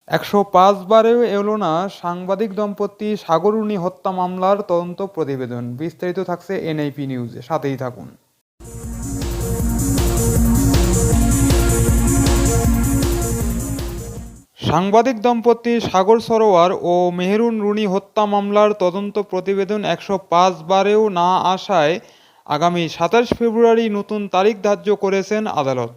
১০৫ বারেও এলো না সাংবাদিক দম্পতি সাগররুনি হত্যা মামলার তদন্ত প্রতিবেদন। বিস্তারিত থাকছে এনআইপি নিউজে, সাথেই থাকুন। সাংবাদিক দম্পতি সাগর সরোয়ার ও মেহেরুন রুনি হত্যা মামলার তদন্ত প্রতিবেদন ১০৫ বারেও না আসায় আগামী ২৭ ফেব্রুয়ারি নতুন তারিখ ধার্য করেছেন আদালত।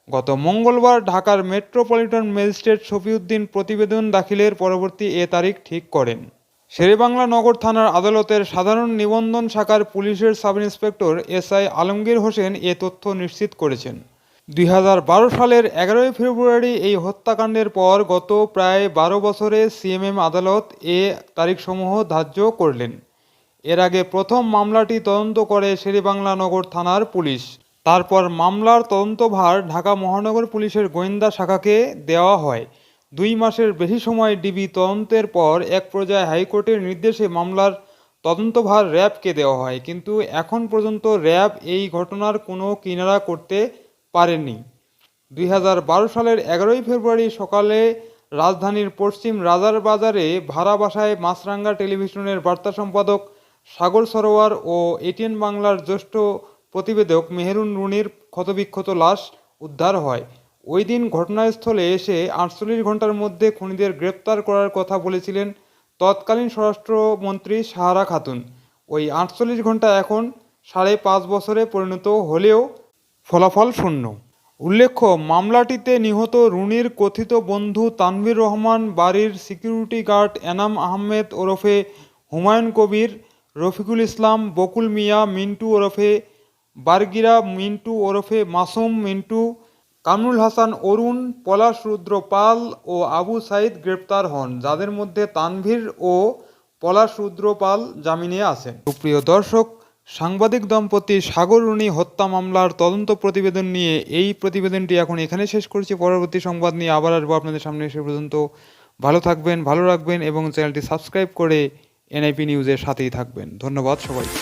গত মঙ্গলবার ঢাকার মেট্রোপলিটন ম্যাজিস্ট্রেট শফিউদ্দিন প্রতিবেদন দাখিলের পরবর্তী এ তারিখ ঠিক করেন। শেরেবাংলা নগর থানার আদালতের সাধারণ নিবন্ধন শাখার পুলিশের sub inspector SI Alamgir Hossain এ তথ্য নিশ্চিত করেছেন। ২০১২ সালের ১১ ফেব্রুয়ারি এই হত্যাকাণ্ডের পর গত প্রায় ১২ বছরে সিএমএম আদালত এ তারিখসমূহ ধার্য করলেন। এর আগে প্রথম মামলাটি তদন্ত করে শেরেবাংলা নগর থানার পুলিশ। তারপর মামলার তদন্তভার ঢাকা মহানগর পুলিশের গোয়েন্দা শাখাকে দেওয়া হয়। ২ মাসের বেশি সময় ডিবি তদন্তের পর এক পর্যায়ে হাইকোর্টের নির্দেশে মামলার তদন্তভার র্যাবকে দেওয়া হয়, কিন্তু এখন পর্যন্ত র্যাব এই ঘটনার কোনো কিনারা করতে পারেনি। ২০১২ সালের ১১ ফেব্রুয়ারি সকালে রাজধানীর পশ্চিম রাজার বাজারে ভাড়া বাসায় মাছরাঙ্গা টেলিভিশনের বার্তা সম্পাদক সাগর সরোয়ার ও এটিএন বাংলার জ্যেষ্ঠ প্রতিবেদক মেহেরুন রুনির ক্ষতবিক্ষত লাশ উদ্ধার হয়। ওই দিন ঘটনাস্থলে এসে ৪৮ ঘন্টার মধ্যে খুনিদের গ্রেপ্তার করার কথা বলেছিলেন তৎকালীন স্বরাষ্ট্রমন্ত্রী সাহারা খাতুন। ওই ৪৮ ঘন্টা এখন ৫.৫ বছরে পরিণত হলেও ফলাফল শূন্য। উল্লেখ্য, মামলাটিতে নিহত রুনির কথিত বন্ধু তানভীর রহমান বাড়ির সিকিউরিটি গার্ড এনাম আহমেদ ওরফে হুমায়ুন কবির, রফিকুল ইসলাম, বকুল মিয়া, মিন্টু ওরফে বারগিরা, মিন্টু ওরফে মাসুম মিন্টু, কামরুল হাসান অরুণ, পলাশ রুদ্র পাল ও আবু সাইদ গ্রেপ্তার হন, যাদের মধ্যে তানভীর ও পলাশ রুদ্র পাল জামিনে আছেন। সুপ্রিয় দর্শক, সাংবাদিক দম্পতি সাগর রুনি হত্যা মামলার তদন্ত প্রতিবেদন নিয়ে এই প্রতিবেদনটি এখন এখানে শেষ করছি। পরবর্তী সংবাদ নিয়ে আবার আসবো আপনাদের সামনে। সে পর্যন্ত ভালো থাকবেন, ভালো রাখবেন এবং চ্যানেলটি সাবস্ক্রাইব করে এনআইপি নিউজের সাথেই থাকবেন। ধন্যবাদ সবাইকে।